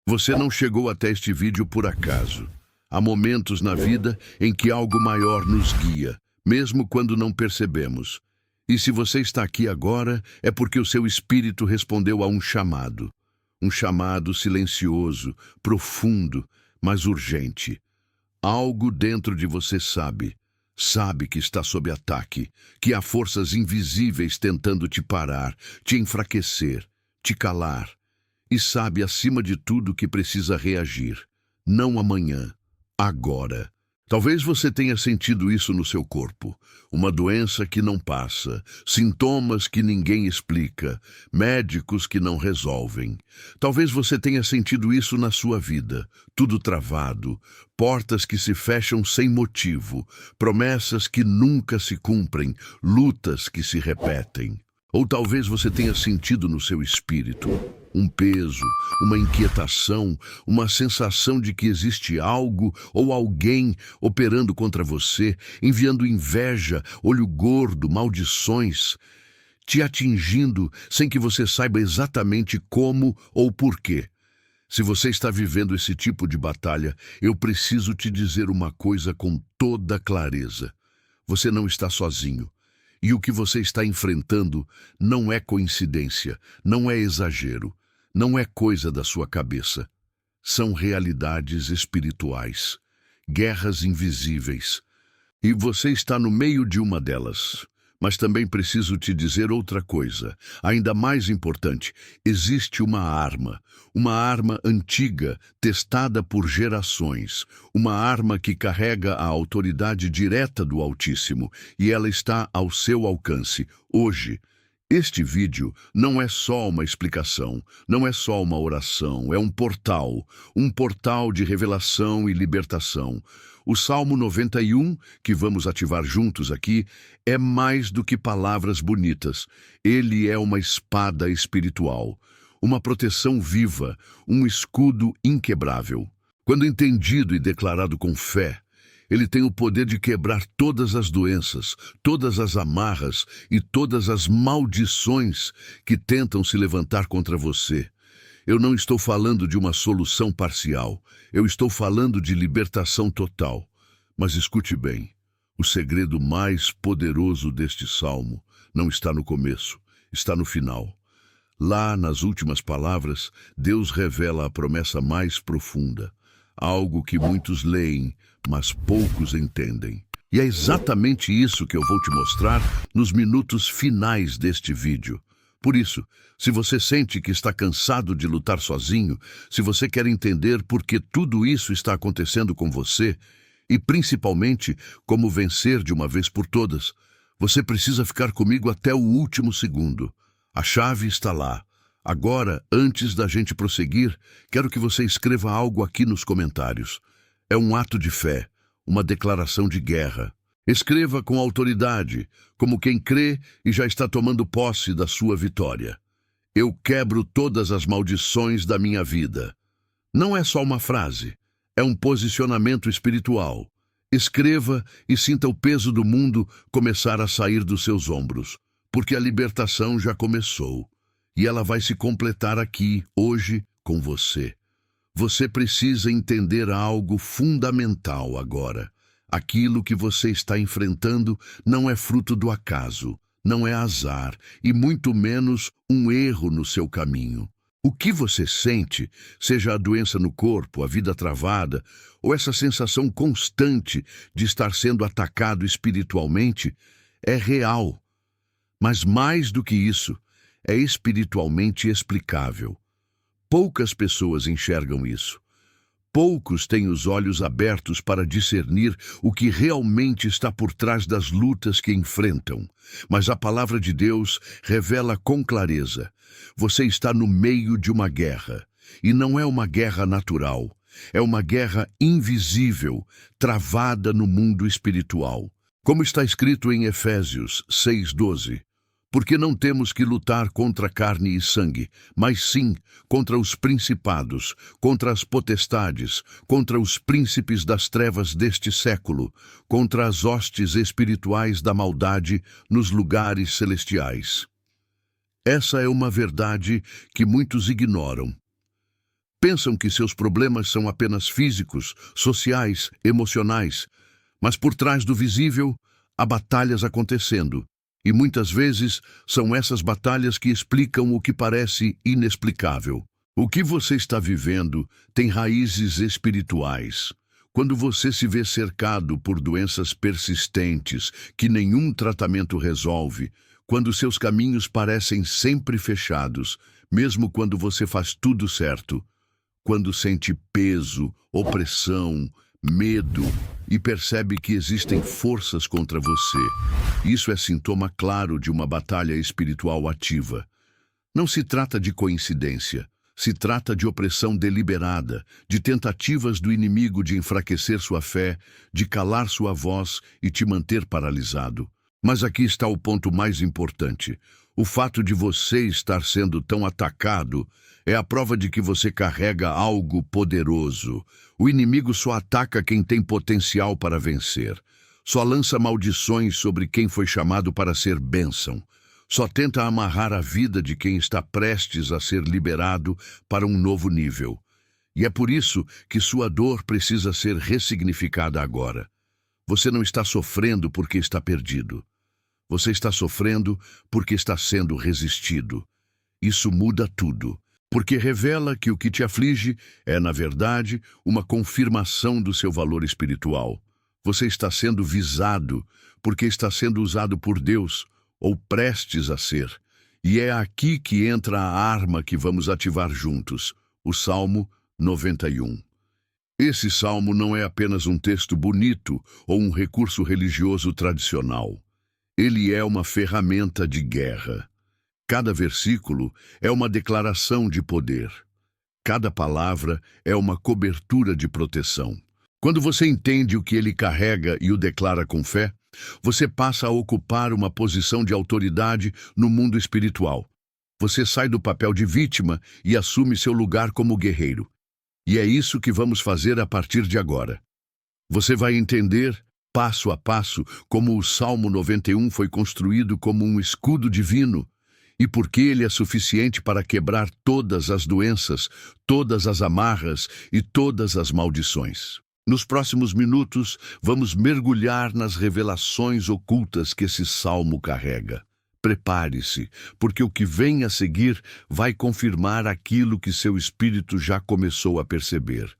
Você não chegou até este vídeo por acaso. Há momentos na vida em que algo maior nos guia, mesmo quando não percebemos. E se você está aqui agora, é porque o seu espírito respondeu a um chamado. Um chamado silencioso, profundo, mas urgente. Algo dentro de você sabe que está sob ataque, que há forças invisíveis tentando te parar, te enfraquecer, te calar. E sabe, acima de tudo, que precisa reagir. Não amanhã, agora. Talvez você tenha sentido isso no seu corpo. Uma doença que não passa, sintomas que ninguém explica, médicos que não resolvem. Talvez você tenha sentido isso na sua vida. Tudo travado, portas que se fecham sem motivo, promessas que nunca se cumprem, lutas que se repetem. Ou talvez você tenha sentido no seu espírito um peso, uma inquietação, uma sensação de que existe algo ou alguém operando contra você, enviando inveja, olho gordo, maldições, te atingindo sem que você saiba exatamente como ou porquê. Se você está vivendo esse tipo de batalha, eu preciso te dizer uma coisa com toda clareza. Você não está sozinho. E o que você está enfrentando não é coincidência, não é exagero, não é coisa da sua cabeça. São realidades espirituais, guerras invisíveis. E você está no meio de uma delas. Mas também preciso te dizer outra coisa, ainda mais importante. Existe uma arma antiga, testada por gerações, uma arma que carrega a autoridade direta do Altíssimo, e ela está ao seu alcance, hoje. Este vídeo não é só uma explicação, não é só uma oração, é um portal de revelação e libertação. O Salmo 91, que vamos ativar juntos aqui, é mais do que palavras bonitas. Ele é uma espada espiritual, uma proteção viva, um escudo inquebrável. Quando entendido e declarado com fé, ele tem o poder de quebrar todas as doenças, todas as amarras e todas as maldições que tentam se levantar contra você. Eu não estou falando de uma solução parcial, eu estou falando de libertação total. Mas escute bem, o segredo mais poderoso deste salmo não está no começo, está no final. Lá, nas últimas palavras, Deus revela a promessa mais profunda, algo que muitos leem, mas poucos entendem. E é exatamente isso que eu vou te mostrar nos minutos finais deste vídeo. Por isso, se você sente que está cansado de lutar sozinho, se você quer entender por que tudo isso está acontecendo com você, e principalmente como vencer de uma vez por todas, você precisa ficar comigo até o último segundo. A chave está lá. Agora, antes da gente prosseguir, quero que você escreva algo aqui nos comentários. É um ato de fé, uma declaração de guerra. Escreva com autoridade, como quem crê e já está tomando posse da sua vitória. Eu quebro todas as maldições da minha vida. Não é só uma frase, é um posicionamento espiritual. Escreva e sinta o peso do mundo começar a sair dos seus ombros, porque a libertação já começou. E ela vai se completar aqui, hoje, com você. Você precisa entender algo fundamental agora. Aquilo que você está enfrentando não é fruto do acaso, não é azar e muito menos um erro no seu caminho. O que você sente, seja a doença no corpo, a vida travada, ou essa sensação constante de estar sendo atacado espiritualmente, é real. Mas mais do que isso, é espiritualmente explicável. Poucas pessoas enxergam isso. Poucos têm os olhos abertos para discernir o que realmente está por trás das lutas que enfrentam. Mas a palavra de Deus revela com clareza: você está no meio de uma guerra. E não é uma guerra natural. É uma guerra invisível, travada no mundo espiritual. Como está escrito em Efésios 6:12. Porque não temos que lutar contra carne e sangue, mas sim contra os principados, contra as potestades, contra os príncipes das trevas deste século, contra as hostes espirituais da maldade nos lugares celestiais. Essa é uma verdade que muitos ignoram. Pensam que seus problemas são apenas físicos, sociais, emocionais, mas por trás do visível há batalhas acontecendo. E muitas vezes são essas batalhas que explicam o que parece inexplicável. O que você está vivendo tem raízes espirituais. Quando você se vê cercado por doenças persistentes que nenhum tratamento resolve, quando seus caminhos parecem sempre fechados, mesmo quando você faz tudo certo, quando sente peso, opressão, medo e percebe que existem forças contra você, isso é sintoma claro de uma batalha espiritual ativa. Não se trata de coincidência. Se trata de opressão deliberada, de tentativas do inimigo de enfraquecer sua fé, de calar sua voz e te manter paralisado. Mas aqui está o ponto mais importante. O fato de você estar sendo tão atacado é a prova de que você carrega algo poderoso. O inimigo só ataca quem tem potencial para vencer. Só lança maldições sobre quem foi chamado para ser bênção. Só tenta amarrar a vida de quem está prestes a ser liberado para um novo nível. E é por isso que sua dor precisa ser ressignificada agora. Você não está sofrendo porque está perdido. Você está sofrendo porque está sendo resistido. Isso muda tudo, porque revela que o que te aflige é, na verdade, uma confirmação do seu valor espiritual. Você está sendo visado porque está sendo usado por Deus, ou prestes a ser. E é aqui que entra a arma que vamos ativar juntos, o Salmo 91. Esse salmo não é apenas um texto bonito ou um recurso religioso tradicional. Ele é uma ferramenta de guerra. Cada versículo é uma declaração de poder. Cada palavra é uma cobertura de proteção. Quando você entende o que ele carrega e o declara com fé, você passa a ocupar uma posição de autoridade no mundo espiritual. Você sai do papel de vítima e assume seu lugar como guerreiro. E é isso que vamos fazer a partir de agora. Você vai entender, passo a passo, como o Salmo 91 foi construído como um escudo divino e por que ele é suficiente para quebrar todas as doenças, todas as amarras e todas as maldições. Nos próximos minutos, vamos mergulhar nas revelações ocultas que esse salmo carrega. Prepare-se, porque o que vem a seguir vai confirmar aquilo que seu espírito já começou a perceber.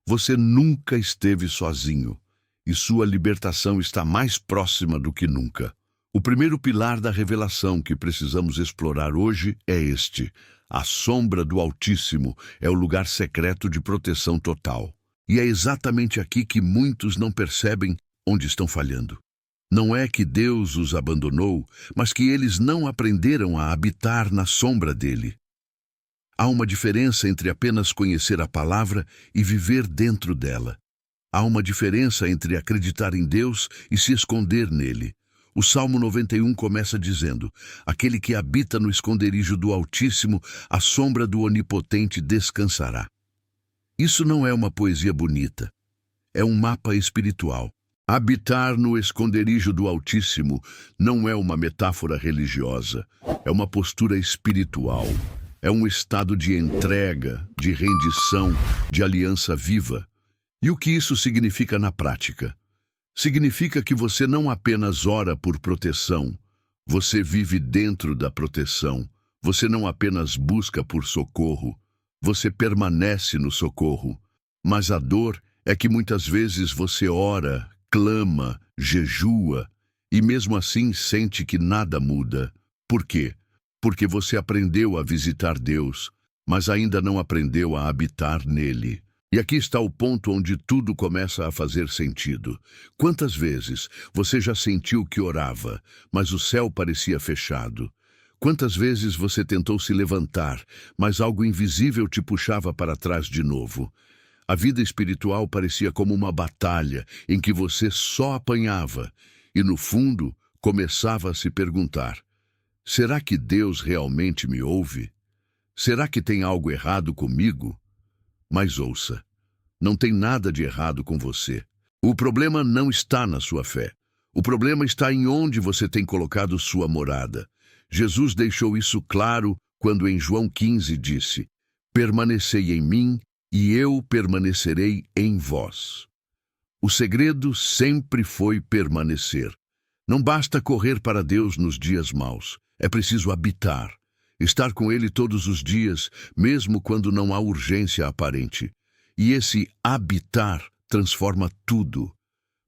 Você nunca esteve sozinho, e sua libertação está mais próxima do que nunca. O primeiro pilar da revelação que precisamos explorar hoje é este. A sombra do Altíssimo é o lugar secreto de proteção total. E é exatamente aqui que muitos não percebem onde estão falhando. Não é que Deus os abandonou, mas que eles não aprenderam a habitar na sombra dele. Há uma diferença entre apenas conhecer a palavra e viver dentro dela. Há uma diferença entre acreditar em Deus e se esconder nele. O Salmo 91 começa dizendo: aquele que habita no esconderijo do Altíssimo, à sombra do Onipotente descansará. Isso não é uma poesia bonita, é um mapa espiritual. Habitar no esconderijo do Altíssimo não é uma metáfora religiosa, é uma postura espiritual. É um estado de entrega, de rendição, de aliança viva. E o que isso significa na prática? Significa que você não apenas ora por proteção, você vive dentro da proteção. Você não apenas busca por socorro, você permanece no socorro. Mas a dor é que muitas vezes você ora, clama, jejua, e mesmo assim sente que nada muda. Por quê? Porque você aprendeu a visitar Deus, mas ainda não aprendeu a habitar nele. E aqui está o ponto onde tudo começa a fazer sentido. Quantas vezes você já sentiu que orava, mas o céu parecia fechado? Quantas vezes você tentou se levantar, mas algo invisível te puxava para trás de novo? A vida espiritual parecia como uma batalha em que você só apanhava e, no fundo, começava a se perguntar: será que Deus realmente me ouve? Será que tem algo errado comigo? Mas ouça, não tem nada de errado com você. O problema não está na sua fé. O problema está em onde você tem colocado sua morada. Jesus deixou isso claro quando em João 15 disse: permanecei em mim e eu permanecerei em vós. O segredo sempre foi permanecer. Não basta correr para Deus nos dias maus. É preciso habitar, estar com Ele todos os dias, mesmo quando não há urgência aparente. E esse habitar transforma tudo.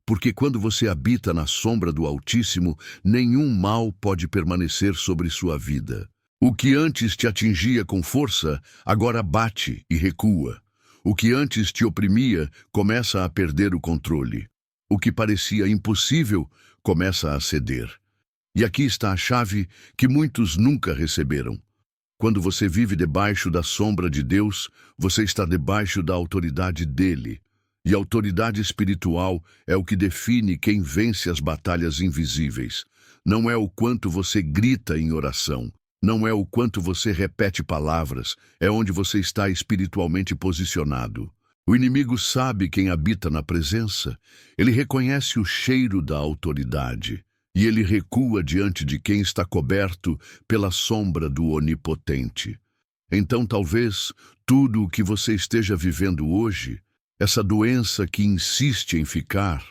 Porque quando você habita na sombra do Altíssimo, nenhum mal pode permanecer sobre sua vida. O que antes te atingia com força, agora bate e recua. O que antes te oprimia, começa a perder o controle. O que parecia impossível, começa a ceder. E aqui está a chave que muitos nunca receberam. Quando você vive debaixo da sombra de Deus, você está debaixo da autoridade dele. E a autoridade espiritual é o que define quem vence as batalhas invisíveis. Não é o quanto você grita em oração. Não é o quanto você repete palavras, é onde você está espiritualmente posicionado. O inimigo sabe quem habita na presença. Ele reconhece o cheiro da autoridade. E ele recua diante de quem está coberto pela sombra do Onipotente. Então, talvez, tudo o que você esteja vivendo hoje, essa doença que insiste em ficar,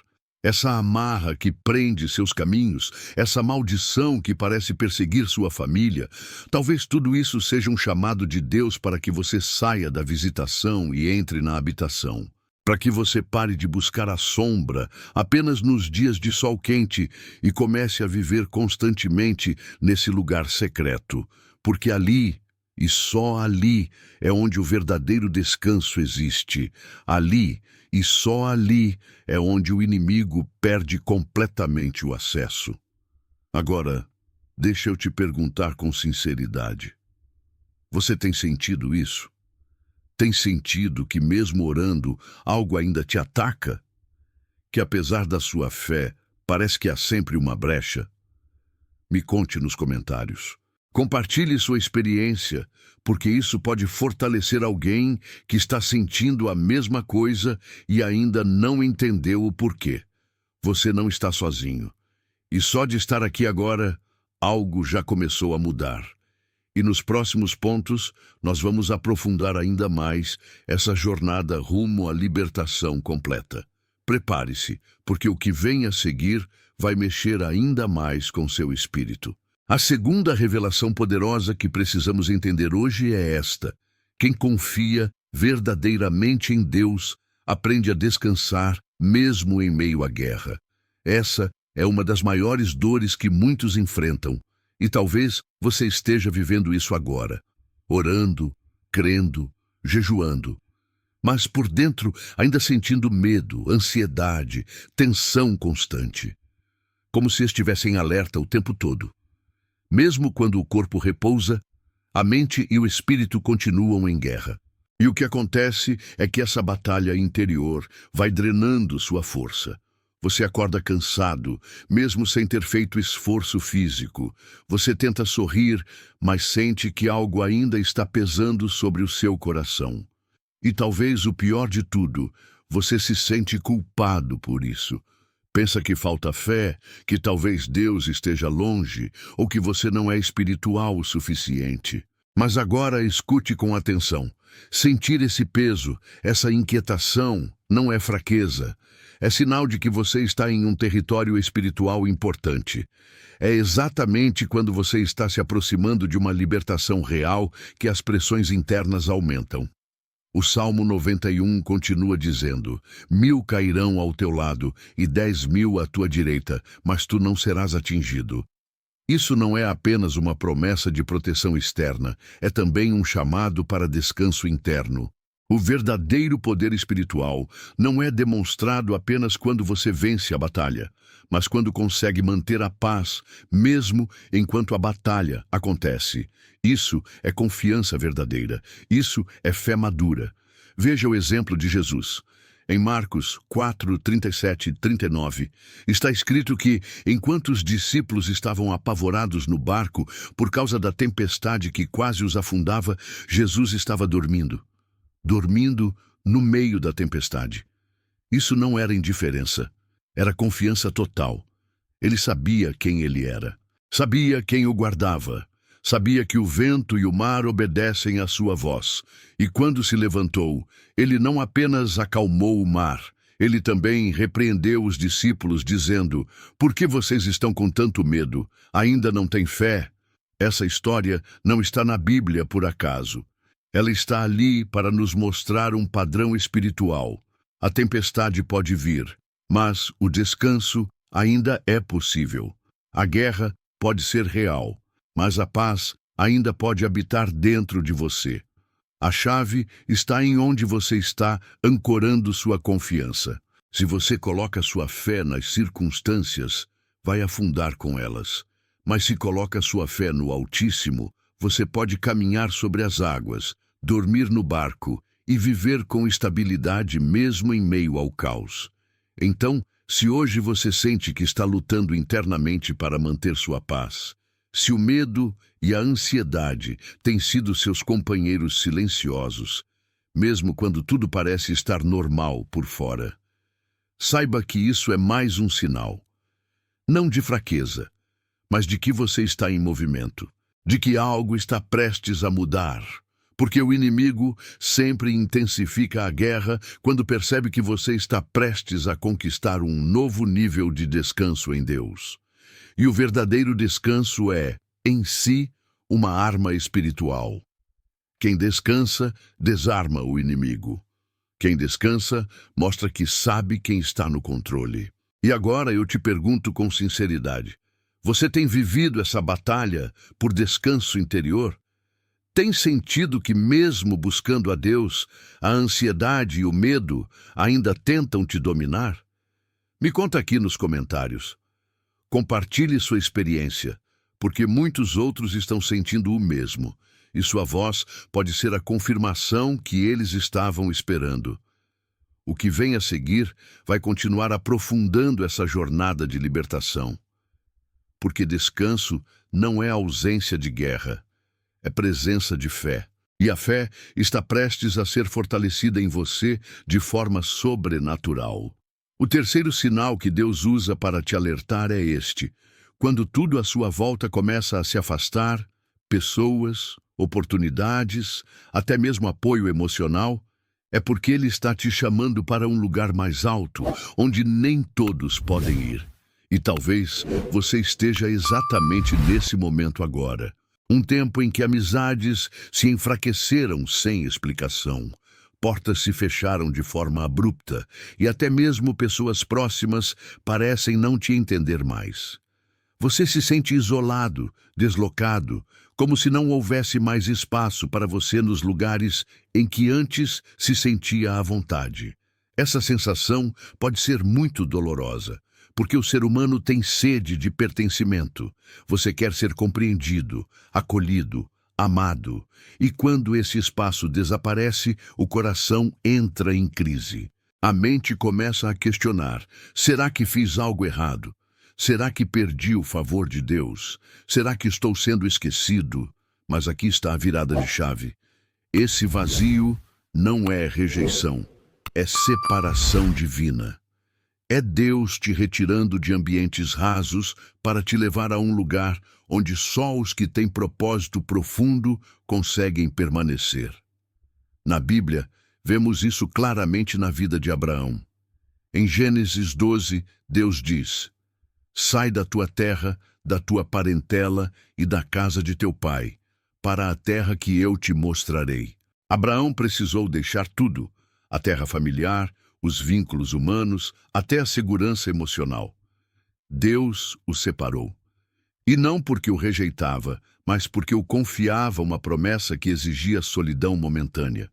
essa amarra que prende seus caminhos, essa maldição que parece perseguir sua família, talvez tudo isso seja um chamado de Deus para que você saia da visitação e entre na habitação. Para que você pare de buscar a sombra apenas nos dias de sol quente e comece a viver constantemente nesse lugar secreto. Porque ali, e só ali, é onde o verdadeiro descanso existe. Ali, e só ali, é onde o inimigo perde completamente o acesso. Agora, deixa eu te perguntar com sinceridade. Você tem sentido isso? Tem sentido que mesmo orando, algo ainda te ataca? Que apesar da sua fé, parece que há sempre uma brecha? Me conte nos comentários. Compartilhe sua experiência, porque isso pode fortalecer alguém que está sentindo a mesma coisa e ainda não entendeu o porquê. Você não está sozinho. E só de estar aqui agora, algo já começou a mudar. E nos próximos pontos, nós vamos aprofundar ainda mais essa jornada rumo à libertação completa. Prepare-se, porque o que vem a seguir vai mexer ainda mais com seu espírito. A segunda revelação poderosa que precisamos entender hoje é esta: quem confia verdadeiramente em Deus aprende a descansar mesmo em meio à guerra. Essa é uma das maiores dores que muitos enfrentam, e talvez você esteja vivendo isso agora, orando, crendo, jejuando, mas por dentro ainda sentindo medo, ansiedade, tensão constante, como se estivesse em alerta o tempo todo. Mesmo quando o corpo repousa, a mente e o espírito continuam em guerra. E o que acontece é que essa batalha interior vai drenando sua força. Você acorda cansado, mesmo sem ter feito esforço físico. Você tenta sorrir, mas sente que algo ainda está pesando sobre o seu coração. E talvez o pior de tudo, você se sente culpado por isso. Pensa que falta fé, que talvez Deus esteja longe, ou que você não é espiritual o suficiente. Mas agora escute com atenção. Sentir esse peso, essa inquietação, não é fraqueza. É sinal de que você está em um território espiritual importante. É exatamente quando você está se aproximando de uma libertação real que as pressões internas aumentam. O Salmo 91 continua dizendo: 1000 cairão ao teu lado e 10.000 à tua direita, mas tu não serás atingido. Isso não é apenas uma promessa de proteção externa, é também um chamado para descanso interno. O verdadeiro poder espiritual não é demonstrado apenas quando você vence a batalha, mas quando consegue manter a paz, mesmo enquanto a batalha acontece. Isso é confiança verdadeira. Isso é fé madura. Veja o exemplo de Jesus. Em Marcos 4, 37 e 39, está escrito que, enquanto os discípulos estavam apavorados no barco por causa da tempestade que quase os afundava, Jesus estava dormindo. Dormindo no meio da tempestade. Isso não era indiferença, era confiança total. Ele sabia quem ele era, sabia quem o guardava, Sabia que o vento e o mar obedecem à sua voz. E quando se levantou, ele não apenas acalmou o mar, ele também repreendeu os discípulos, dizendo: Por que vocês estão com tanto medo? Ainda não têm fé? Essa história não está na Bíblia por acaso. Ela está ali para nos mostrar um padrão espiritual. A tempestade pode vir, mas o descanso ainda é possível. A guerra pode ser real, mas a paz ainda pode habitar dentro de você. A chave está em onde você está ancorando sua confiança. Se você coloca sua fé nas circunstâncias, vai afundar com elas. Mas se coloca sua fé no Altíssimo, você pode caminhar sobre as águas, dormir no barco e viver com estabilidade mesmo em meio ao caos. Então, se hoje você sente que está lutando internamente para manter sua paz, se o medo e a ansiedade têm sido seus companheiros silenciosos, mesmo quando tudo parece estar normal por fora, saiba que isso é mais um sinal, não de fraqueza, mas de que você está em movimento, de que algo está prestes a mudar, porque o inimigo sempre intensifica a guerra quando percebe que você está prestes a conquistar um novo nível de descanso em Deus. E o verdadeiro descanso é, em si, uma arma espiritual. Quem descansa, desarma o inimigo. Quem descansa, mostra que sabe quem está no controle. E agora eu te pergunto com sinceridade, você tem vivido essa batalha por descanso interior? Tem sentido que mesmo buscando a Deus, a ansiedade e o medo ainda tentam te dominar? Me conta aqui nos comentários. Compartilhe sua experiência, porque muitos outros estão sentindo o mesmo, e sua voz pode ser a confirmação que eles estavam esperando. O que vem a seguir vai continuar aprofundando essa jornada de libertação. Porque descanso não é ausência de guerra, é presença de fé. E a fé está prestes a ser fortalecida em você de forma sobrenatural. O terceiro sinal que Deus usa para te alertar é este: quando tudo à sua volta começa a se afastar, pessoas, oportunidades, até mesmo apoio emocional, é porque Ele está te chamando para um lugar mais alto, onde nem todos podem ir. E talvez você esteja exatamente nesse momento agora. Um tempo em que amizades se enfraqueceram sem explicação, portas se fecharam de forma abrupta e até mesmo pessoas próximas parecem não te entender mais. Você se sente isolado, deslocado, como se não houvesse mais espaço para você nos lugares em que antes se sentia à vontade. Essa sensação pode ser muito dolorosa, porque o ser humano tem sede de pertencimento. Você quer ser compreendido, acolhido, amado. E quando esse espaço desaparece, o coração entra em crise. A mente começa a questionar: será que fiz algo errado? Será que perdi o favor de Deus? Será que estou sendo esquecido? Mas aqui está a virada de chave. Esse vazio não é rejeição, é separação divina. É Deus te retirando de ambientes rasos para te levar a um lugar onde só os que têm propósito profundo conseguem permanecer. Na Bíblia, vemos isso claramente na vida de Abraão. Em Gênesis 12, Deus diz: Sai da tua terra, da tua parentela e da casa de teu pai, para a terra que eu te mostrarei. Abraão precisou deixar tudo, a terra familiar, os vínculos humanos, até a segurança emocional. Deus o separou. E não porque o rejeitava, mas porque o confiava uma promessa que exigia solidão momentânea.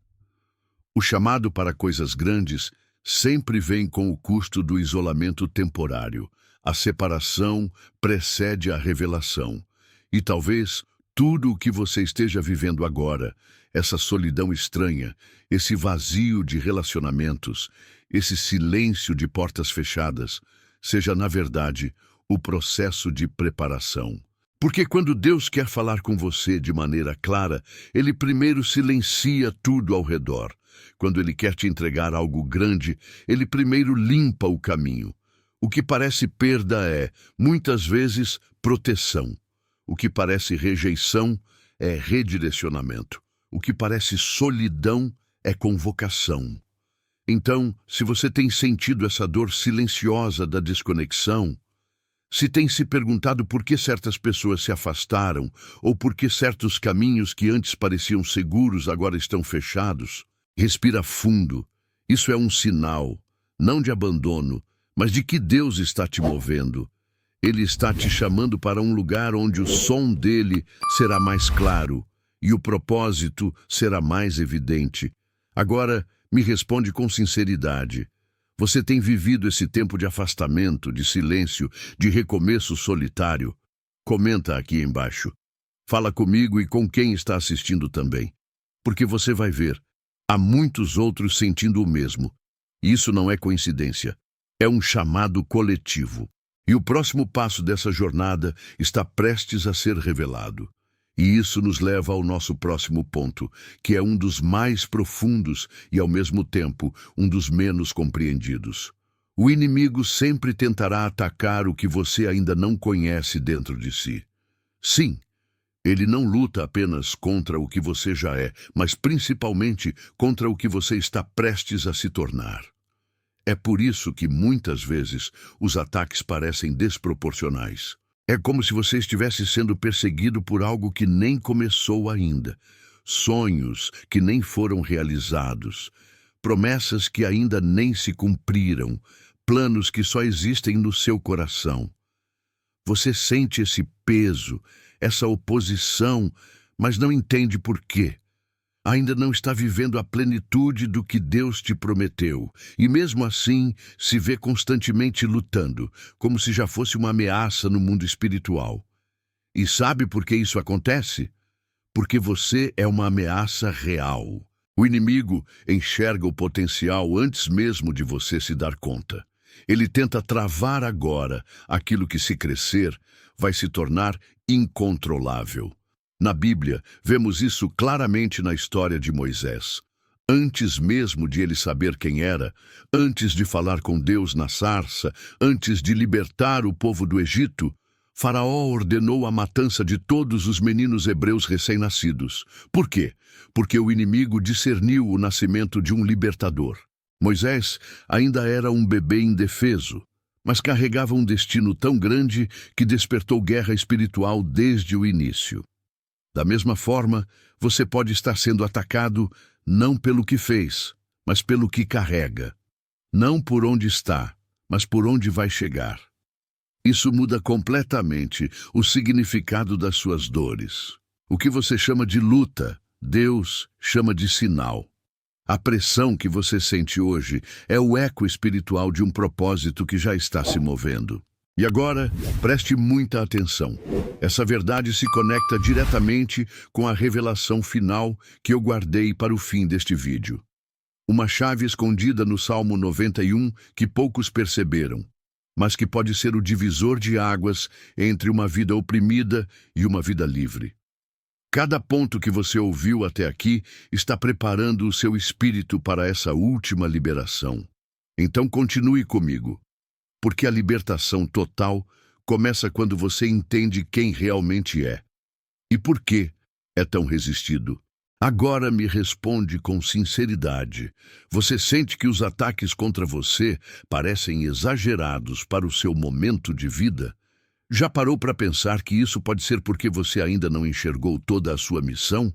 O chamado para coisas grandes sempre vem com o custo do isolamento temporário. A separação precede a revelação. E talvez tudo o que você esteja vivendo agora, essa solidão estranha, esse vazio de relacionamentos, esse silêncio de portas fechadas, seja, na verdade, o processo de preparação. Porque quando Deus quer falar com você de maneira clara, Ele primeiro silencia tudo ao redor. Quando Ele quer te entregar algo grande, Ele primeiro limpa o caminho. O que parece perda é, muitas vezes, proteção. O que parece rejeição é redirecionamento. O que parece solidão é convocação. Então, se você tem sentido essa dor silenciosa da desconexão, se tem se perguntado por que certas pessoas se afastaram ou por que certos caminhos que antes pareciam seguros agora estão fechados, respira fundo. Isso é um sinal, não de abandono, mas de que Deus está te movendo. Ele está te chamando para um lugar onde o som dele será mais claro e o propósito será mais evidente. Agora, me responde com sinceridade. Você tem vivido esse tempo de afastamento, de silêncio, de recomeço solitário? Comenta aqui embaixo. Fala comigo e com quem está assistindo também. Porque você vai ver, há muitos outros sentindo o mesmo. E isso não é coincidência. É um chamado coletivo. E o próximo passo dessa jornada está prestes a ser revelado. E isso nos leva ao nosso próximo ponto, que é um dos mais profundos e, ao mesmo tempo, um dos menos compreendidos. O inimigo sempre tentará atacar o que você ainda não conhece dentro de si. Sim, ele não luta apenas contra o que você já é, mas principalmente contra o que você está prestes a se tornar. É por isso que, muitas vezes, os ataques parecem desproporcionais. É como se você estivesse sendo perseguido por algo que nem começou ainda, sonhos que nem foram realizados, promessas que ainda nem se cumpriram, planos que só existem no seu coração. Você sente esse peso, essa oposição, mas não entende por quê. Ainda não está vivendo a plenitude do que Deus te prometeu, e mesmo assim se vê constantemente lutando, como se já fosse uma ameaça no mundo espiritual. E sabe por que isso acontece? Porque você é uma ameaça real. O inimigo enxerga o potencial antes mesmo de você se dar conta. Ele tenta travar agora aquilo que, se crescer, vai se tornar incontrolável. Na Bíblia, vemos isso claramente na história de Moisés. Antes mesmo de ele saber quem era, antes de falar com Deus na sarça, antes de libertar o povo do Egito, Faraó ordenou a matança de todos os meninos hebreus recém-nascidos. Por quê? Porque o inimigo discerniu o nascimento de um libertador. Moisés ainda era um bebê indefeso, mas carregava um destino tão grande que despertou guerra espiritual desde o início. Da mesma forma, você pode estar sendo atacado não pelo que fez, mas pelo que carrega. Não por onde está, mas por onde vai chegar. Isso muda completamente o significado das suas dores. O que você chama de luta, Deus chama de sinal. A pressão que você sente hoje é o eco espiritual de um propósito que já está se movendo. E agora, preste muita atenção. Essa verdade se conecta diretamente com a revelação final que eu guardei para o fim deste vídeo. Uma chave escondida no Salmo 91 que poucos perceberam, mas que pode ser o divisor de águas entre uma vida oprimida e uma vida livre. Cada ponto que você ouviu até aqui está preparando o seu espírito para essa última liberação. Então continue comigo. Porque a libertação total começa quando você entende quem realmente é. E por que é tão resistido? Agora me responde com sinceridade. Você sente que os ataques contra você parecem exagerados para o seu momento de vida? Já parou para pensar que isso pode ser porque você ainda não enxergou toda a sua missão?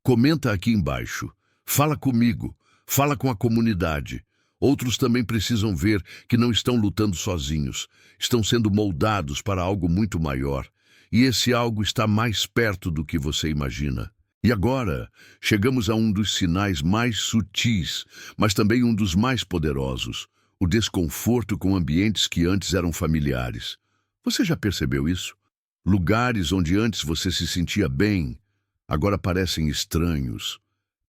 Comenta aqui embaixo. Fala comigo. Fala com a comunidade. Outros também precisam ver que não estão lutando sozinhos, estão sendo moldados para algo muito maior, e esse algo está mais perto do que você imagina. E agora, chegamos a um dos sinais mais sutis, mas também um dos mais poderosos, o desconforto com ambientes que antes eram familiares. Você já percebeu isso? Lugares onde antes você se sentia bem, agora parecem estranhos.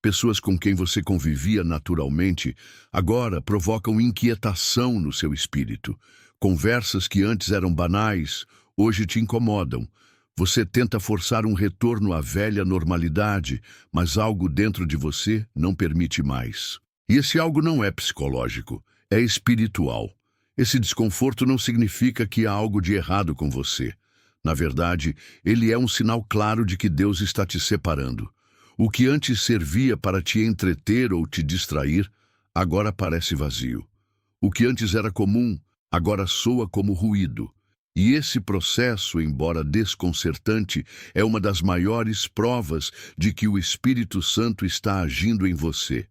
Pessoas com quem você convivia naturalmente, agora provocam inquietação no seu espírito. Conversas que antes eram banais, hoje te incomodam. Você tenta forçar um retorno à velha normalidade, mas algo dentro de você não permite mais. E esse algo não é psicológico, é espiritual. Esse desconforto não significa que há algo de errado com você. Na verdade, ele é um sinal claro de que Deus está te separando. O que antes servia para te entreter ou te distrair, agora parece vazio. O que antes era comum, agora soa como ruído. E esse processo, embora desconcertante, é uma das maiores provas de que o Espírito Santo está agindo em você.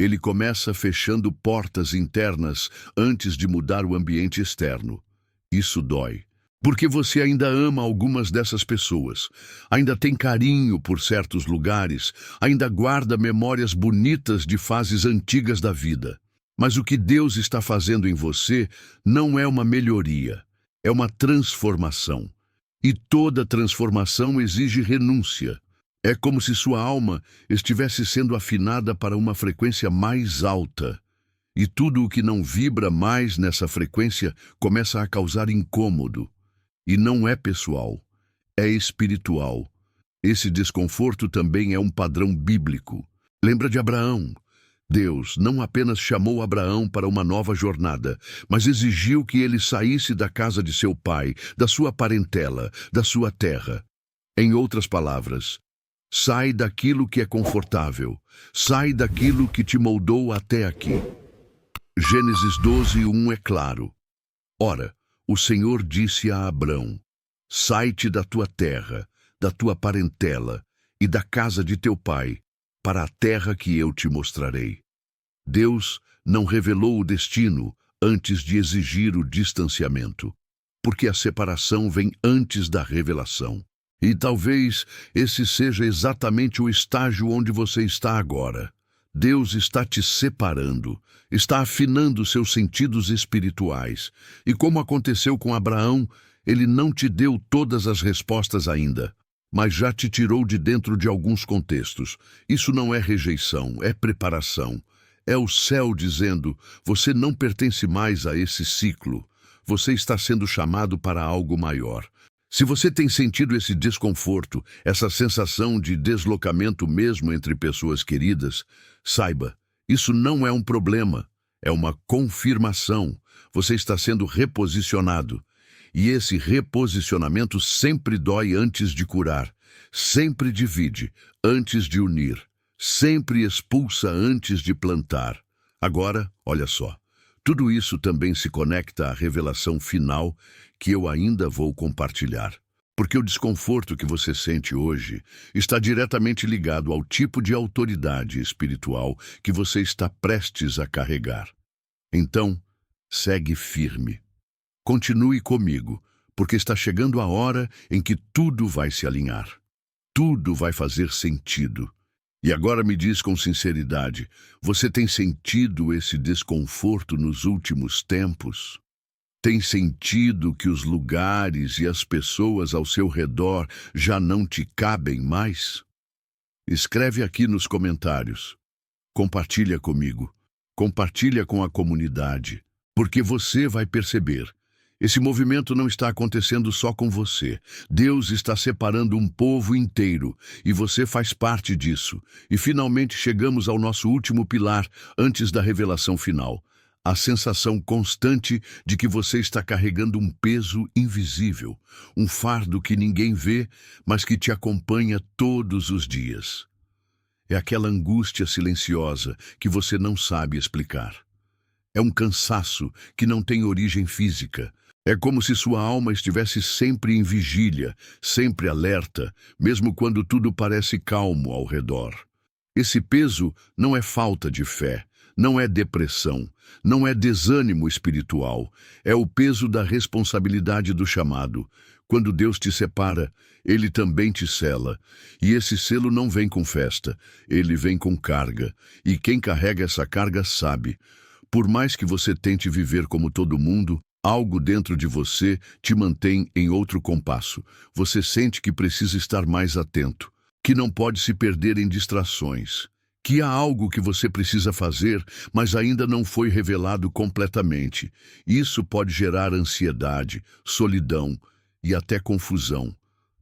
Ele começa fechando portas internas antes de mudar o ambiente externo. Isso dói. Porque você ainda ama algumas dessas pessoas, ainda tem carinho por certos lugares, ainda guarda memórias bonitas de fases antigas da vida. Mas o que Deus está fazendo em você não é uma melhoria, é uma transformação. E toda transformação exige renúncia. É como se sua alma estivesse sendo afinada para uma frequência mais alta. E tudo o que não vibra mais nessa frequência começa a causar incômodo. E não é pessoal, é espiritual. Esse desconforto também é um padrão bíblico. Lembra de Abraão? Deus não apenas chamou Abraão para uma nova jornada, mas exigiu que ele saísse da casa de seu pai, da sua parentela, da sua terra. Em outras palavras, sai daquilo que é confortável, sai daquilo que te moldou até aqui. Gênesis 12:1 é claro. Ora, o Senhor disse a Abrão: sai-te da tua terra, da tua parentela e da casa de teu pai, para a terra que eu te mostrarei. Deus não revelou o destino antes de exigir o distanciamento, porque a separação vem antes da revelação. E talvez esse seja exatamente o estágio onde você está agora. Deus está te separando, está afinando seus sentidos espirituais. E como aconteceu com Abraão, ele não te deu todas as respostas ainda, mas já te tirou de dentro de alguns contextos. Isso não é rejeição, é preparação. É o céu dizendo: você não pertence mais a esse ciclo. Você está sendo chamado para algo maior. Se você tem sentido esse desconforto, essa sensação de deslocamento mesmo entre pessoas queridas, saiba, isso não é um problema, é uma confirmação. Você está sendo reposicionado. E esse reposicionamento sempre dói antes de curar, sempre divide antes de unir, sempre expulsa antes de plantar. Agora, olha só, tudo isso também se conecta à revelação final que eu ainda vou compartilhar. Porque o desconforto que você sente hoje está diretamente ligado ao tipo de autoridade espiritual que você está prestes a carregar. Então, segue firme. Continue comigo, porque está chegando a hora em que tudo vai se alinhar. Tudo vai fazer sentido. E agora me diz com sinceridade, você tem sentido esse desconforto nos últimos tempos? Tem sentido que os lugares e as pessoas ao seu redor já não te cabem mais? Escreve aqui nos comentários. Compartilha comigo. Compartilha com a comunidade, porque você vai perceber. Esse movimento não está acontecendo só com você. Deus está separando um povo inteiro e você faz parte disso. E finalmente chegamos ao nosso último pilar antes da revelação final. A sensação constante de que você está carregando um peso invisível, um fardo que ninguém vê, mas que te acompanha todos os dias. É aquela angústia silenciosa que você não sabe explicar. É um cansaço que não tem origem física. É como se sua alma estivesse sempre em vigília, sempre alerta, mesmo quando tudo parece calmo ao redor. Esse peso não é falta de fé, não é depressão, não é desânimo espiritual, é o peso da responsabilidade do chamado. Quando Deus te separa, Ele também te sela. E esse selo não vem com festa, ele vem com carga. E quem carrega essa carga sabe. Por mais que você tente viver como todo mundo, algo dentro de você te mantém em outro compasso. Você sente que precisa estar mais atento, que não pode se perder em distrações, que há algo que você precisa fazer, mas ainda não foi revelado completamente. Isso pode gerar ansiedade, solidão e até confusão.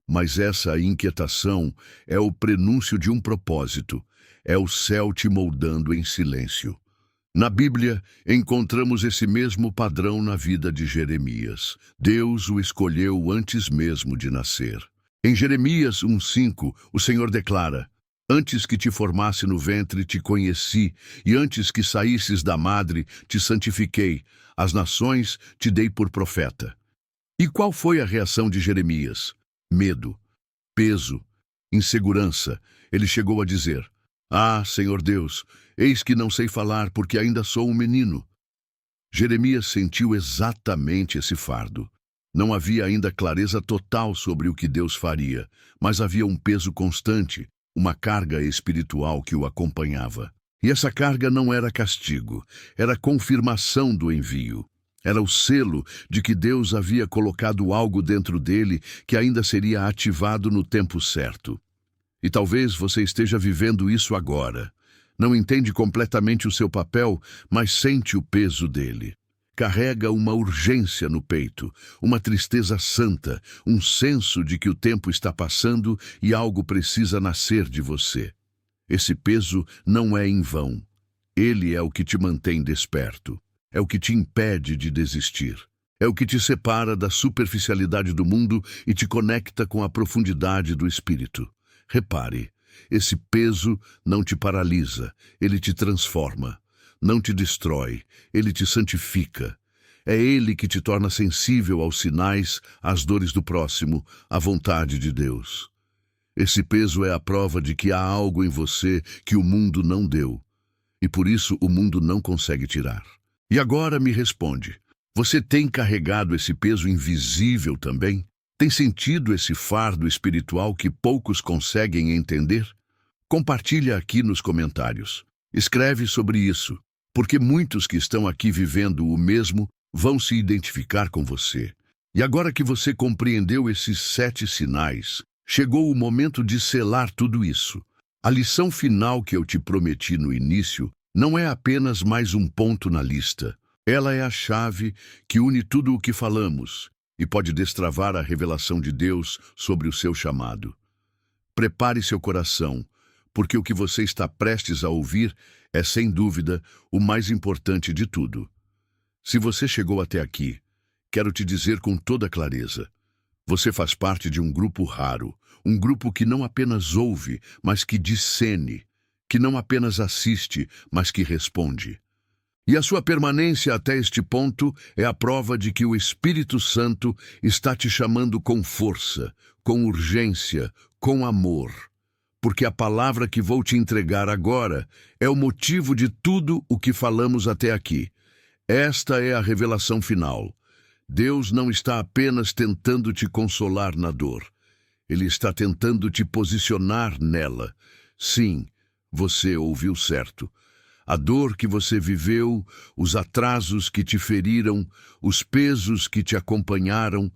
Mas essa inquietação é o prenúncio de um propósito. É o céu te moldando em silêncio. Na Bíblia, encontramos esse mesmo padrão na vida de Jeremias. Deus o escolheu antes mesmo de nascer. Em Jeremias 1:5, o Senhor declara: Antes que te formasse no ventre, te conheci, e antes que saísses da madre, te santifiquei. As nações te dei por profeta. E qual foi a reação de Jeremias? Medo, peso, insegurança. Ele chegou a dizer: Ah, Senhor Deus, eis que não sei falar, porque ainda sou um menino. Jeremias sentiu exatamente esse fardo. Não havia ainda clareza total sobre o que Deus faria, mas havia um peso constante, uma carga espiritual que o acompanhava. E essa carga não era castigo, era confirmação do envio. Era o selo de que Deus havia colocado algo dentro dele que ainda seria ativado no tempo certo. E talvez você esteja vivendo isso agora. Não entende completamente o seu papel, mas sente o peso dele. Carrega uma urgência no peito, uma tristeza santa, um senso de que o tempo está passando e algo precisa nascer de você. Esse peso não é em vão. Ele é o que te mantém desperto. É o que te impede de desistir. É o que te separa da superficialidade do mundo e te conecta com a profundidade do espírito. Repare, esse peso não te paralisa, ele te transforma. Não te destrói, ele te santifica. É ele que te torna sensível aos sinais, às dores do próximo, à vontade de Deus. Esse peso é a prova de que há algo em você que o mundo não deu, e por isso o mundo não consegue tirar. E agora me responde, você tem carregado esse peso invisível também? Tem sentido esse fardo espiritual que poucos conseguem entender? Compartilha aqui nos comentários. Escreve sobre isso, porque muitos que estão aqui vivendo o mesmo vão se identificar com você. E agora que você compreendeu esses 7 sinais, chegou o momento de selar tudo isso. A lição final que eu te prometi no início não é apenas mais um ponto na lista. Ela é a chave que une tudo o que falamos e pode destravar a revelação de Deus sobre o seu chamado. Prepare seu coração, porque o que você está prestes a ouvir é, sem dúvida, o mais importante de tudo. Se você chegou até aqui, quero te dizer com toda clareza, você faz parte de um grupo raro, um grupo que não apenas ouve, mas que discerne, que não apenas assiste, mas que responde. E a sua permanência até este ponto é a prova de que o Espírito Santo está te chamando com força, com urgência, com amor. Porque a palavra que vou te entregar agora é o motivo de tudo o que falamos até aqui. Esta é a revelação final. Deus não está apenas tentando te consolar na dor. Ele está tentando te posicionar nela. Sim, você ouviu certo. A dor que você viveu, os atrasos que te feriram, os pesos que te acompanharam,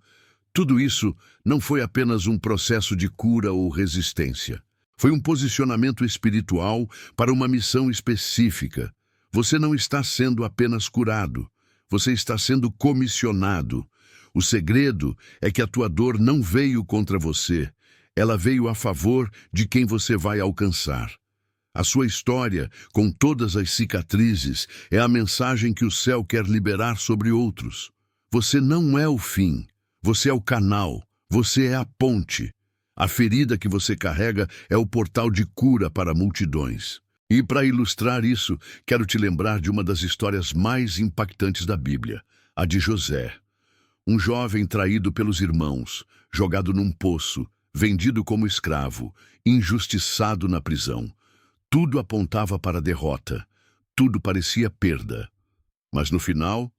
tudo isso não foi apenas um processo de cura ou resistência. Foi um posicionamento espiritual para uma missão específica. Você não está sendo apenas curado, você está sendo comissionado. O segredo é que a tua dor não veio contra você, ela veio a favor de quem você vai alcançar. A sua história, com todas as cicatrizes, é a mensagem que o céu quer liberar sobre outros. Você não é o fim, você é o canal, você é a ponte. A ferida que você carrega é o portal de cura para multidões. E para ilustrar isso, quero te lembrar de uma das histórias mais impactantes da Bíblia, a de José. Um jovem traído pelos irmãos, jogado num poço, vendido como escravo, injustiçado na prisão. Tudo apontava para a derrota, tudo parecia perda. Mas no final,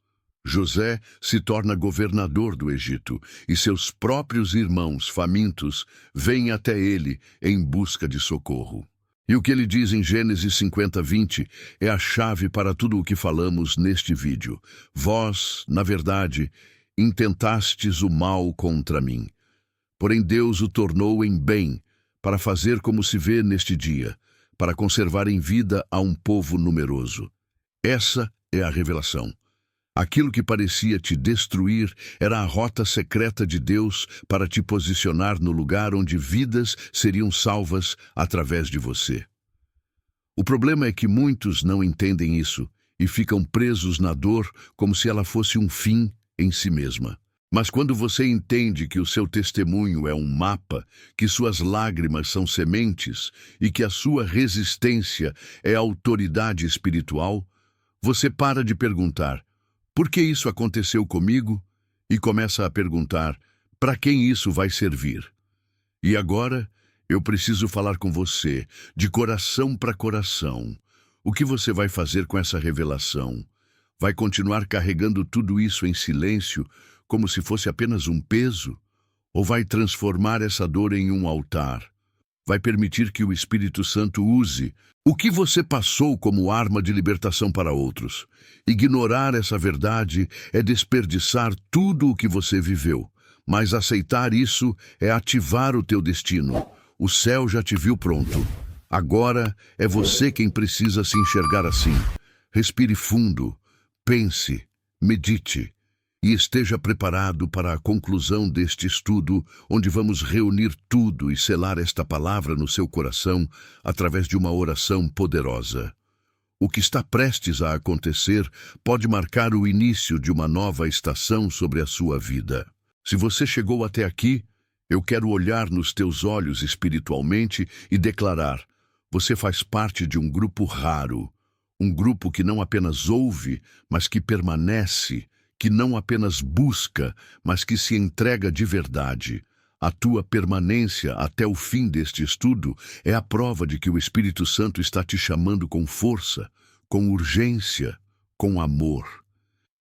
José se torna governador do Egito e seus próprios irmãos famintos vêm até ele em busca de socorro. E o que ele diz em Gênesis 50:20 é a chave para tudo o que falamos neste vídeo. Vós, na verdade, intentastes o mal contra mim. Porém Deus o tornou em bem, para fazer como se vê neste dia, para conservar em vida a um povo numeroso. Essa é a revelação. Aquilo que parecia te destruir era a rota secreta de Deus para te posicionar no lugar onde vidas seriam salvas através de você. O problema é que muitos não entendem isso e ficam presos na dor como se ela fosse um fim em si mesma. Mas quando você entende que o seu testemunho é um mapa, que suas lágrimas são sementes e que a sua resistência é autoridade espiritual, você para de perguntar: por que isso aconteceu comigo? E começa a perguntar: para quem isso vai servir? E agora, eu preciso falar com você, de coração para coração. O que você vai fazer com essa revelação? Vai continuar carregando tudo isso em silêncio, como se fosse apenas um peso? Ou vai transformar essa dor em um altar? Vai permitir que o Espírito Santo use o que você passou como arma de libertação para outros? Ignorar essa verdade é desperdiçar tudo o que você viveu, mas aceitar isso é ativar o teu destino. O céu já te viu pronto. Agora é você quem precisa se enxergar assim. Respire fundo, pense, medite e esteja preparado para a conclusão deste estudo, onde vamos reunir tudo e selar esta palavra no seu coração através de uma oração poderosa. O que está prestes a acontecer pode marcar o início de uma nova estação sobre a sua vida. Se você chegou até aqui, eu quero olhar nos teus olhos espiritualmente e declarar: você faz parte de um grupo raro, um grupo que não apenas ouve, mas que permanece, que não apenas busca, mas que se entrega de verdade. A tua permanência até o fim deste estudo é a prova de que o Espírito Santo está te chamando com força, com urgência, com amor.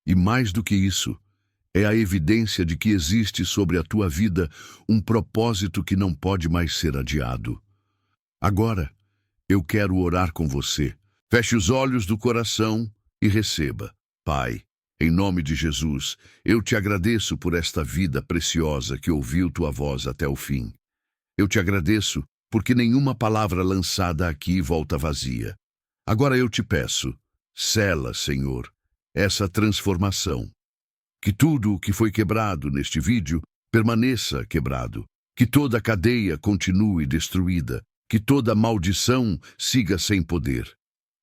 E mais do que isso, é a evidência de que existe sobre a tua vida um propósito que não pode mais ser adiado. Agora, eu quero orar com você. Feche os olhos do coração e receba. Pai, em nome de Jesus, eu te agradeço por esta vida preciosa que ouviu tua voz até o fim. Eu te agradeço porque nenhuma palavra lançada aqui volta vazia. Agora eu te peço, sela, Senhor, essa transformação. Que tudo o que foi quebrado neste vídeo permaneça quebrado. Que toda a cadeia continue destruída. Que toda maldição siga sem poder.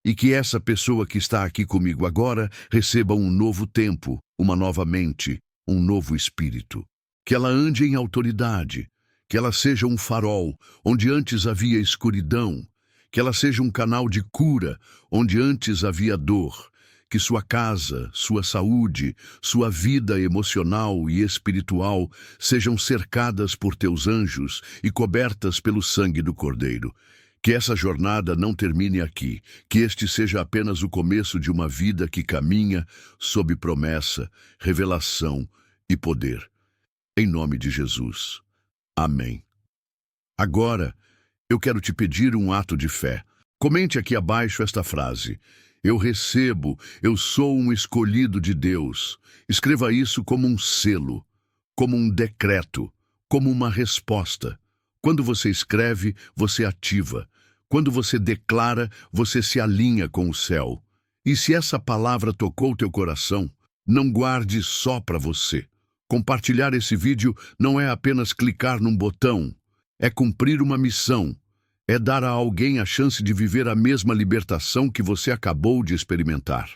E que essa pessoa que está aqui comigo agora receba um novo tempo, uma nova mente, um novo espírito. Que ela ande em autoridade, que ela seja um farol onde antes havia escuridão, que ela seja um canal de cura onde antes havia dor, que sua casa, sua saúde, sua vida emocional e espiritual sejam cercadas por teus anjos e cobertas pelo sangue do Cordeiro. Que essa jornada não termine aqui, que este seja apenas o começo de uma vida que caminha sob promessa, revelação e poder. Em nome de Jesus. Amém. Agora, eu quero te pedir um ato de fé. Comente aqui abaixo esta frase: eu recebo, eu sou um escolhido de Deus. Escreva isso como um selo, como um decreto, como uma resposta. Quando você escreve, você ativa. Quando você declara, você se alinha com o céu. E se essa palavra tocou teu coração, não guarde só para você. Compartilhar esse vídeo não é apenas clicar num botão, é cumprir uma missão. É dar a alguém a chance de viver a mesma libertação que você acabou de experimentar.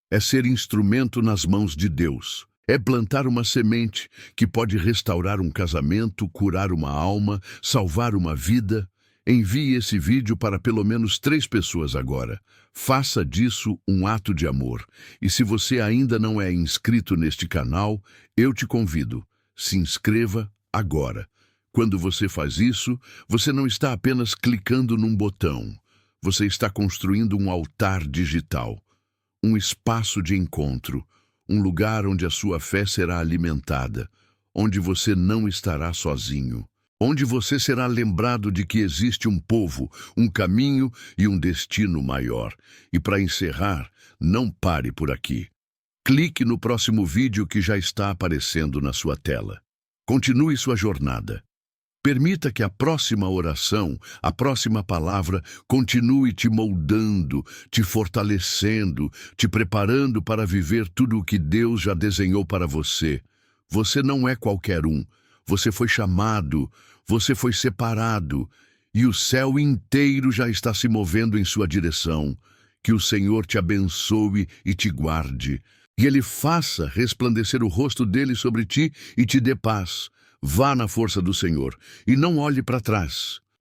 É ser instrumento nas mãos de Deus. É plantar uma semente que pode restaurar um casamento, curar uma alma, salvar uma vida. Envie esse vídeo para pelo menos 3 pessoas agora. Faça disso um ato de amor. E se você ainda não é inscrito neste canal, eu te convido. Se inscreva agora. Quando você faz isso, você não está apenas clicando num botão. Você está construindo um altar digital, um espaço de encontro, um lugar onde a sua fé será alimentada, onde você não estará sozinho, onde você será lembrado de que existe um povo, um caminho e um destino maior. E para encerrar, não pare por aqui. Clique no próximo vídeo que já está aparecendo na sua tela. Continue sua jornada. Permita que a próxima oração, a próxima palavra, continue te moldando, te fortalecendo, te preparando para viver tudo o que Deus já desenhou para você. Você não é qualquer um. Você foi chamado, você foi separado, e o céu inteiro já está se movendo em sua direção. Que o Senhor te abençoe e te guarde. E Ele faça resplandecer o rosto dele sobre ti e te dê paz. Vá na força do Senhor e não olhe para trás.